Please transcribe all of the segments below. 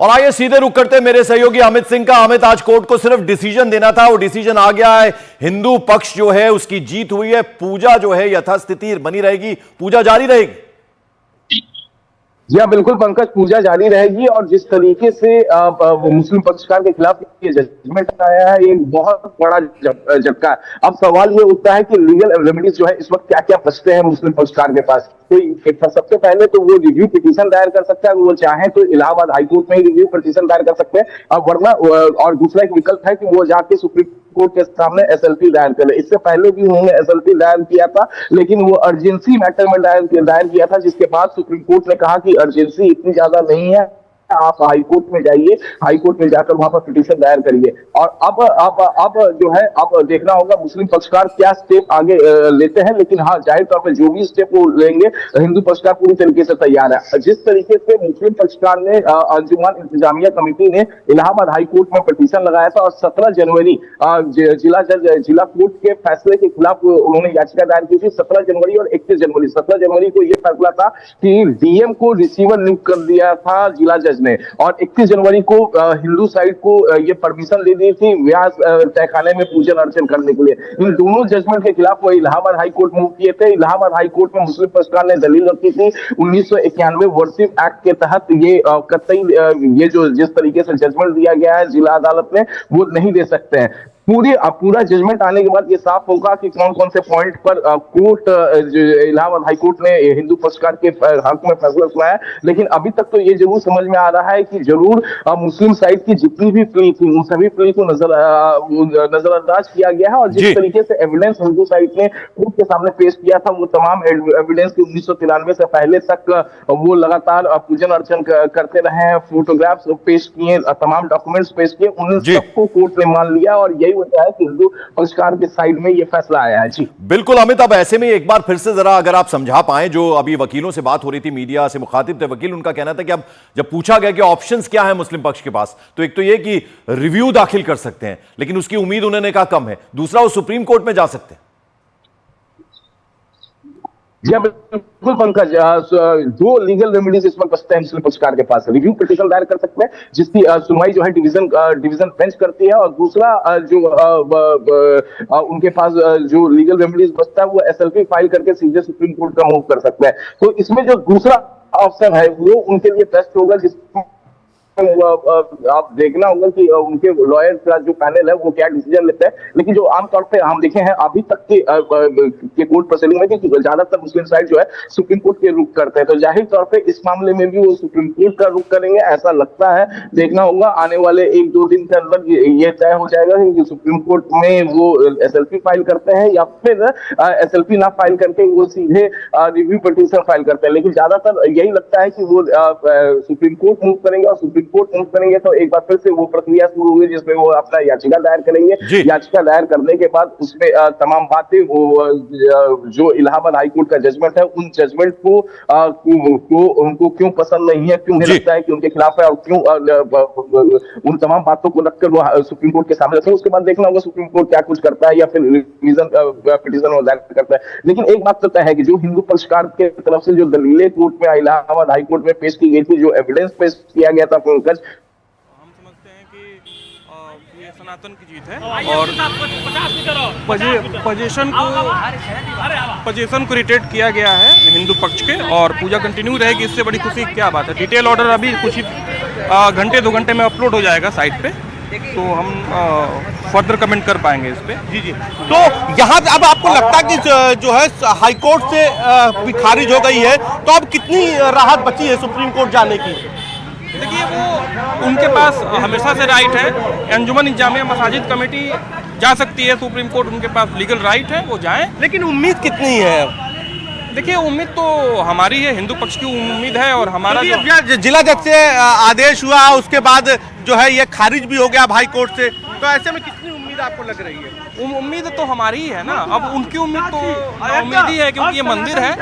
और आइए सीधे रुक करते हैं मेरे सहयोगी अमित सिंह का। अमित, आज कोर्ट को सिर्फ डिसीजन देना था, वो डिसीजन आ गया है। हिंदू पक्ष जो है उसकी जीत हुई है। पूजा जो है यथास्थिति बनी रहेगी, पूजा जारी रहेगी। जी हाँ, बिल्कुल पंकज, पूजा जारी रहेगी। और जिस तरीके से मुस्लिम पक्षकार के खिलाफ ये जजमेंट आया है, ये बहुत बड़ा झटका है। अब सवाल ये उठता है कि लीगल रेमेडीज जो है इस वक्त क्या क्या बचते हैं मुस्लिम पक्षकार के पास। तो सबसे पहले तो वो रिव्यू पिटीशन दायर कर सकता है, वो चाहे तो इलाहाबाद हाईकोर्ट में ही रिव्यू पिटीशन दायर कर सकते हैं। अब वरना और दूसरा एक विकल्प है कि वो जाके सुप्रीम कोर्ट के सामने एसएलपी दायर करे। इससे पहले भी उन्होंने एसएलपी दायर किया था, लेकिन वो अर्जेंसी मैटर में दायर किया था, जिसके बाद सुप्रीम कोर्ट ने कहा कि अर्जेंसी इतनी ज्यादा नहीं है, आप हाईकोर्ट में जाइए, हाईकोर्ट में जाकर वहां पर पिटीशन दायर करिए। और अब जो है, अब देखना होगा मुस्लिम पक्षकार क्या स्टेप आगे लेते हैं। लेकिन हाँ, जाहिर तौर पर जो भी स्टेप वो लेंगे, हिंदू पक्षकार पूरी तरीके से तैयार है। जिस तरीके से मुस्लिम पक्षकार ने अंजुमन इंतजामिया कमेटी ने इलाहाबाद हाईकोर्ट में पिटीशन लगाया था और 17 जनवरी जिला कोर्ट के फैसले के खिलाफ उन्होंने याचिका दायर की थी। 17 जनवरी और 31 जनवरी, 17 जनवरी को यह फैसला था कि डीएम को रिसीवर नियुक्त कर दिया था जिला जज ने, और 31 जनवरी को हिंदू साइड को ये परमिशन दे दी थी व्यास तहखाने में पूजन अर्चन करने के लिए। इन दोनों जजमेंट के खिलाफ वो इलाहाबाद हाईकोर्ट मूव किए थे। इलाहाबाद हाईकोर्ट में मुस्लिम पक्षकार ने दलील रखी थी 1991 वर्शिप एक्ट के तहत ये कतई ये जो जिस तरीके से जजमेंट दिया गया है जिला अदालत में, वो नहीं दे सकते हैं। पूरा जजमेंट आने के बाद ये साफ होगा कि कौन कौन से पॉइंट पर कोर्ट इलाहाबाद हाईकोर्ट ने हिंदू पक्षकार के हक में फैसला सुनाया। लेकिन अभी तक तो ये जरूर समझ में आ रहा है कि जरूर मुस्लिम साइड की जितनी भी प्ली थी उन सभी प्ली को नजरअंदाज किया गया है। और जिस तरीके से एविडेंस हिंदू साइड ने कोर्ट के सामने पेश किया था, वो तमाम एविडेंस की 1993 से पहले तक वो लगातार पूजन अर्चन करते रहे हैं, फोटोग्राफ्स पेश किए, तमाम डॉक्यूमेंट्स पेश किए, उन सबको कोर्ट ने मान लिया। और यही वजह है कि हिंदू पक्षकार के साइड में ये फैसला आया है। जी बिल्कुल अमित, अब ऐसे में एक बार फिर से जरा अगर आप समझा पाए, जो अभी वकीलों से बात हो रही थी, मीडिया से मुखातिब थे वकील, उनका कहना था कि अब जब पूछा गया कि ऑप्शंस क्या है मुस्लिम पक्ष के पास, तो एक तो ये कि रिव्यू दाखिल कर सकते हैं, लेकिन उसकी उम्मीद उन्होंने कहा कम है। दूसरा, वो सुप्रीम कोर्ट में जा सकते हैं। जी बिल्कुल पंकज, दो लीगल रेमेडीज इस वक्त बचते हैं मुस्लिम पक्षकार के पास। रिव्यू पिटीशन दायर कर सकते हैं, जिसकी सुनवाई जो है डिवीजन बेंच करती है। और दूसरा जो उनके पास जो लीगल रेमेडीज बचता है, वो एसएलपी फाइल करके सीधे सुप्रीम कोर्ट का मूव कर सकते हैं। तो इसमें जो दूसरा ऑप्शन है वो उनके लिए बेस्ट होगा, जिसमें आप देखना होगा कि उनके लॉयर का जो पैनल है वो क्या डिसीजन लेता है। लेकिन जो आमतौर पे हम देखे हैं अभी तक के कोर्ट प्रोसीडिंग में कि ज्यादातर मुस्लिम साइड जो है सुप्रीम कोर्ट के रुख करते हैं। तो जाहिर तौर पे इस मामले में भी वो सुप्रीम कोर्ट का रुख करेंगे, ऐसा लगता है। देखना होगा आने वाले 1-2 दिन के अंदर ये तय हो जाएगा कि सुप्रीम कोर्ट में वो एसएलपी फाइल करते हैं या फिर एसएलपी ना फाइल करके वो सीधे रिव्यू पिटीशन फाइल करते हैं। लेकिन ज्यादातर यही लगता है कि वो सुप्रीम कोर्ट मूव करेंगे, और सुप्रीम कोर्ट मूव करेंगे तो एक बार फिर से वो प्रक्रिया शुरू हुई जिसमें वो अपना याचिका दायर करेंगे। याचिका दायर करने के बाद उसमें तमाम बातें जो इलाहाबाद हाईकोर्ट का जजमेंट है, उन जजमेंट को उनको क्यों पसंद नहीं है, क्यों नहीं लगता है कि उनके खिलाफ है, और क्यों, उन तमाम बातों को रखकर वो सुप्रीम कोर्ट के सामने रखें। उसके बाद देखना होगा सुप्रीम कोर्ट क्या कुछ करता है या फिर रिवीजन पिटीशन दायर करता है। लेकिन एक बात तो तय है कि जो हिंदू पक्षकार के तरफ से जो दलीलें कोर्ट में इलाहाबाद हाईकोर्ट में पेश की गई थी, जो एविडेंस पेश किया गया था, हम समझते हैं कि ये सनातन की जीत है और पोजीशन को रिटेट किया गया है हिंदू पक्ष के, और पूजा कंटिन्यू रहेगी। इससे बड़ी खुशी क्या बात है। डिटेल ऑर्डर अभी कुछ ही घंटे 2 घंटे में अपलोड हो जाएगा साइट पे, तो हम फर्दर कमेंट कर पाएंगे इस पे। जी तो यहाँ अब आपको लगता है कि जो है हाईकोर्ट से खारिज हो गई है, तो अब कितनी राहत बची है सुप्रीम कोर्ट जाने की? देखिए, वो उनके पास हमेशा से राइट है। अंजुमन इंतजामिया मसाजिद कमेटी जा सकती है सुप्रीम कोर्ट, उनके पास लीगल राइट है, वो जाएं। लेकिन उम्मीद कितनी है? देखिए, उम्मीद तो हमारी है, हिंदू पक्ष की उम्मीद है। और हमारा जो जिला जज से आदेश हुआ, उसके बाद जो है ये खारिज भी हो गया हाई कोर्ट से, तो ऐसे में कितनी उम्मीद आपको लग रही है? उम्मीद तो हमारी ही है ना। अब उनकी उम्मीद तो उम्मीद ही है, क्योंकि ये मंदिर है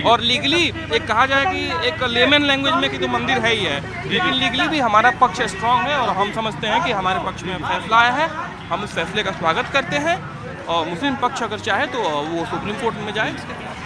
और लीगली एक कहा जाए कि एक लेमन लैंग्वेज में कि तो मंदिर है ही है, लेकिन लीगली भी हमारा पक्ष स्ट्रांग है। और हम समझते हैं कि हमारे पक्ष में फैसला आया है, हम उस फैसले का स्वागत करते हैं। और मुस्लिम पक्ष अगर चाहे तो वो सुप्रीम कोर्ट में जाए इसके खिलाफ।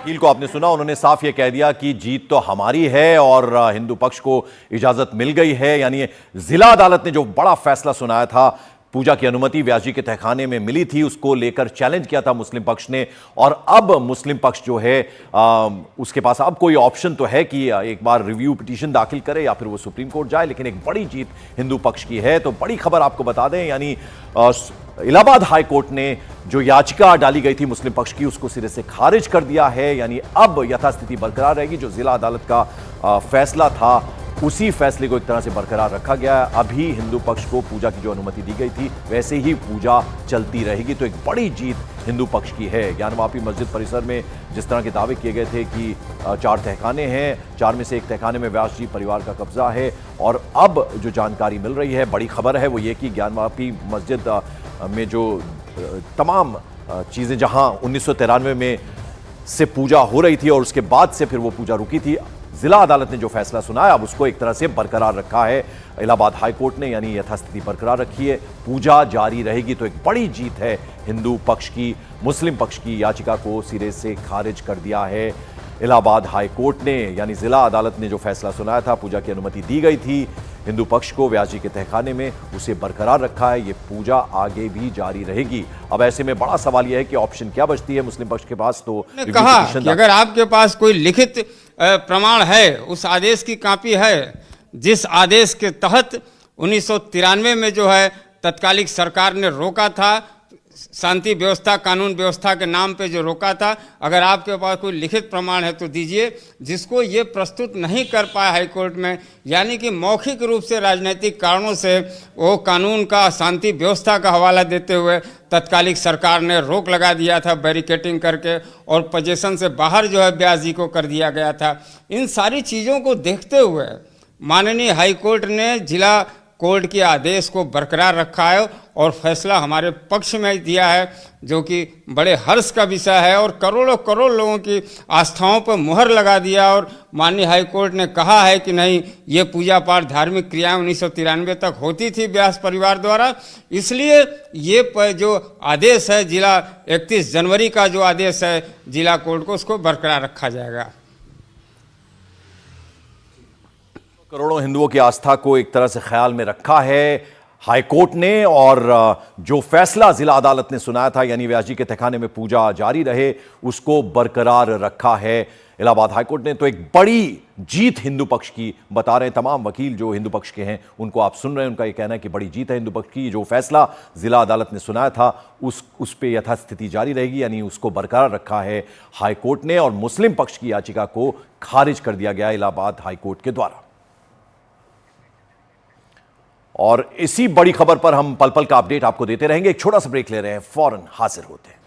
वकील को आपने सुना, उन्होंने साफ ये कह दिया कि जीत तो हमारी है और हिंदू पक्ष को इजाजत मिल गई है। यानी जिला अदालत ने जो बड़ा फैसला सुनाया था, पूजा की अनुमति व्यास जी के तहखाने में मिली थी, उसको लेकर चैलेंज किया था मुस्लिम पक्ष ने। और अब मुस्लिम पक्ष जो है उसके पास अब कोई ऑप्शन तो है कि एक बार रिव्यू पिटीशन दाखिल करे या फिर वो सुप्रीम कोर्ट जाए, लेकिन एक बड़ी जीत हिंदू पक्ष की है। तो बड़ी खबर आपको बता दें, यानी इलाहाबाद हाई कोर्ट ने जो याचिका डाली गई थी मुस्लिम पक्ष की, उसको सिरे से खारिज कर दिया है। यानी अब यथास्थिति बरकरार रहेगी। जो जिला अदालत का फैसला था, उसी फैसले को एक तरह से बरकरार रखा गया है। अभी हिंदू पक्ष को पूजा की जो अनुमति दी गई थी, वैसे ही पूजा चलती रहेगी। तो एक बड़ी जीत हिंदू पक्ष की है। ज्ञानवापी मस्जिद परिसर में जिस तरह के दावे किए गए थे कि 4 तहखाने हैं, 4 में से एक तहखाने में व्यास जी परिवार का कब्जा है, और अब जो जानकारी मिल रही है, बड़ी खबर है, वो ये कि ज्ञानवापी मस्जिद में जो तमाम चीज़ें जहां 1993 में से पूजा हो रही थी और उसके बाद से फिर वो पूजा रुकी थी, जिला अदालत ने जो फैसला सुनाया अब उसको एक तरह से बरकरार रखा है इलाहाबाद हाई कोर्ट ने। यानी यथास्थिति बरकरार रखी है, पूजा जारी रहेगी। तो एक बड़ी जीत है हिंदू पक्ष की। मुस्लिम पक्ष की याचिका को सिरे से खारिज कर दिया है इलाहाबाद हाई कोर्ट ने। यानी जिला अदालत ने जो फैसला सुनाया था, पूजा की अनुमति दी गई थी हिंदू पक्ष को व्यास जी के तहखाने में, उसे बरकरार रखा है। ये पूजा आगे भी जारी रहेगी। अब ऐसे में बड़ा सवाल यह है कि ऑप्शन क्या बचती है मुस्लिम पक्ष के पास। तो कहा कि अगर आपके पास कोई लिखित प्रमाण है, उस आदेश की कॉपी है, जिस आदेश के तहत 1993 में जो है तत्कालिक सरकार ने रोका था, शांति व्यवस्था, कानून व्यवस्था के नाम पे जो रोका था, अगर आपके पास कोई लिखित प्रमाण है तो दीजिए। जिसको ये प्रस्तुत नहीं कर पाया हाईकोर्ट में, यानी कि मौखिक रूप से राजनीतिक कारणों से वो कानून का, शांति व्यवस्था का हवाला देते हुए तत्कालिक सरकार ने रोक लगा दिया था बैरिकेटिंग करके, और पोजीशन से बाहर जो है व्यास जी को कर दिया गया था। इन सारी चीज़ों को देखते हुए माननीय हाईकोर्ट ने जिला कोर्ट के आदेश को बरकरार रखा है और फैसला हमारे पक्ष में दिया है, जो कि बड़े हर्ष का विषय है और करोड़ों करोड़ लोगों की आस्थाओं पर मुहर लगा दिया। और माननीय हाईकोर्ट ने कहा है कि नहीं, ये पूजा पाठ, धार्मिक क्रियाएं 1993 तक होती थी व्यास परिवार द्वारा, इसलिए ये जो आदेश है जिला 31 जनवरी का जो आदेश है जिला कोर्ट को, उसको बरकरार रखा जाएगा। करोड़ों हिंदुओं की आस्था को एक तरह से ख्याल में रखा है हाईकोर्ट ने, और जो फैसला जिला अदालत ने सुनाया था, यानी व्यास जी के तहखाने में पूजा जारी रहे, उसको बरकरार रखा है इलाहाबाद हाईकोर्ट ने। तो एक बड़ी जीत हिंदू पक्ष की बता रहे हैं तमाम वकील जो हिंदू पक्ष के हैं, उनको आप सुन रहे हैं। उनका यह कहना है कि बड़ी जीत है हिंदू पक्ष की। जो फैसला जिला अदालत ने सुनाया था, उस पे यथास्थिति जारी रहेगी, यानी उसको बरकरार रखा है हाईकोर्ट ने, और मुस्लिम पक्ष की याचिका को खारिज कर दिया गया इलाहाबाद हाईकोर्ट के द्वारा। और इसी बड़ी खबर पर हम पल पल का अपडेट आपको देते रहेंगे। एक छोटा सा ब्रेक ले रहे हैं, फौरन हाजिर होते हैं।